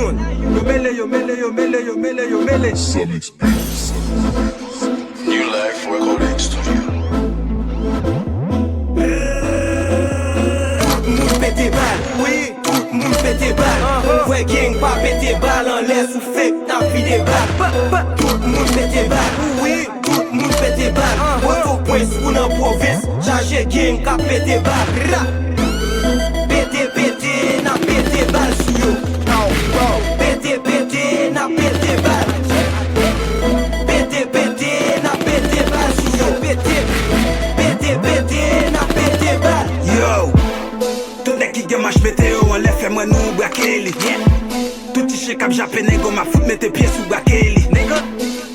moun. Yo mele. New Life Recording Studio. Moun pète bal, oui, tout moun pète bal. Vwe gang pa pète bal, an lè sou fake, na fi de bal. Tout moun pète bal, oui, tout moun pète bal. Port-au-Prince ou nan province, charge gang ka pète bal. Pète, na pète bal sou yo. Pète, na pète bal. Pète, na pète bal sou yo. Pète, na pète bal. Yo, tout nek ki gen mach météo, an lè fè mwen nou brake li. Tout tiche kap japè nego ma fout mette pied sou brake li.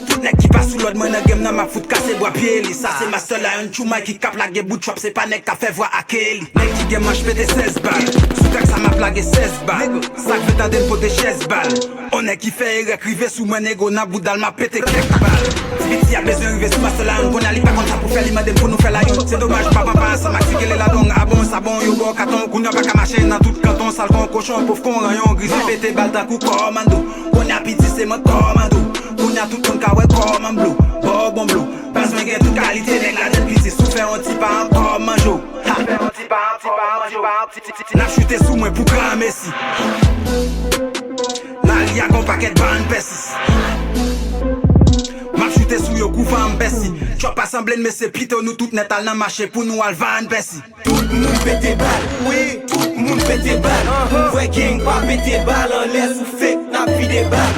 Tout nek ki pas sou l'od mwen nan gem nan ma fout kase bwa pied li. Ça c'est ma seule à un choumay qui cap la ge bout chop, c'est pas nek ka fè voix akeli. Nek ki gen mach pète 16 balles, sou kak sa m'a plage 16 balles. Sak vè tade pou de 16 balles. On nek ki fè erek rive sou mwen nego nan bout dal ma pète kek balles. Viti a bezon rive sou ma seule à un kon ali pa kon sa pou fè li madem pou nou fè la yon. C'est dommage pa sa maxi kele la dong a bon sa bon yo bon katon. Koun pa ka mache nan tout kanton, sal kon cochon pauvre kon rayon gris. Pète bal ta kou commando, kon a piti c'est mon commando. Koun a tout kon ka wè comme un bleu, bon bleu. Pas mwen gen tout qualité nèg la net piti sou fè un ti pa encore manjo. N'a chuté sou mwen pou grand Messi. La li a kon paquet ban pessis. M'a chuté sou yo kou fan bessi. Chop assemblé mais c'est pito nous tout net al nan marché pour nous al van bessi. Tout moun pète bal, oui, tout moun pète bal. Vwe gang pa pète bal, an lè sou fake, na fi de bal.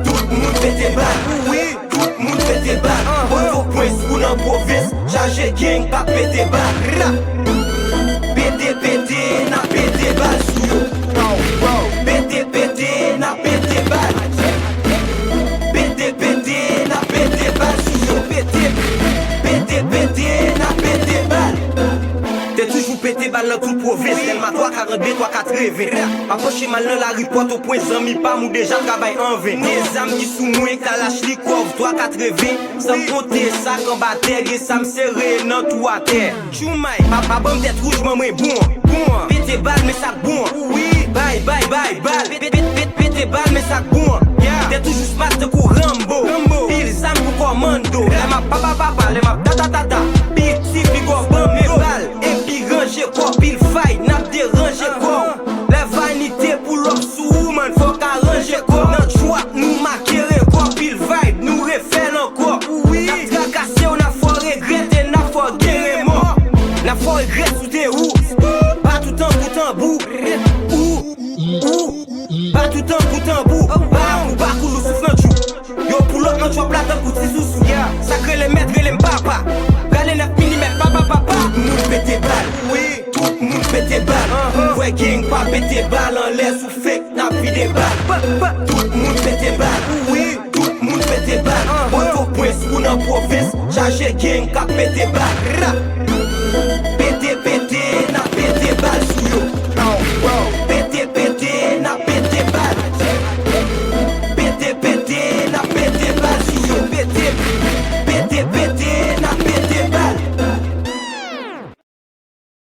Tout moun pète bal, oui, tout moun pète bal. Port-au-Prince ou nan province, charge gang pa pète bal. Pète, na pète bal sou yo. Pète, na pète bal. Pète, na pète bal sou yo. Pète, na pète bal. T'es toujours pété balle dans toute province. Tellement 342, 380. Approche mal dans la ripote au point zami pas mou déjà travail en vain. Des âmes qui sous moi t'as lâche li couvre 380. Sans compter ça qu'en bataille et ça me serrer dans tout à terre. Choumay, papa bon tête rouge maman bon. Pété balle mais ça bon. Oui, bye pété balle mais ça bon. T'es toujours smart de coup Rambo. Ils âmes pour commando. Les ma papa, les ma tata. Big si bigo bon mes balles. Ranger quoi, pile faille, n'a déranger quoi. La vanité pour l'homme sous man, faut qu'arranger quoi. Notre choix, nous maquerer quoi, pile vibe, nous refait encore. Oui, n'a tracasser, on a fort regretter, n'a fort guérir mort. N'a fort regretter sous tes roues, pas tout en bout en bout. Pas tout en bout en bout. Pas coulou souffle en chou. Yo pour l'autre, notre choix plat d'un coup de sous. Sacré les maîtres et les papa. Galé 9 mm, papa. Moun pète bal, oui, tout moun pète bal. Vwe gang pa pète bal, an lè sou fake, na fi de bal. Tout moun pète bal, oui, tout moun pète bal. Port-au-Prince ou nan province, charge gang ka pète bal.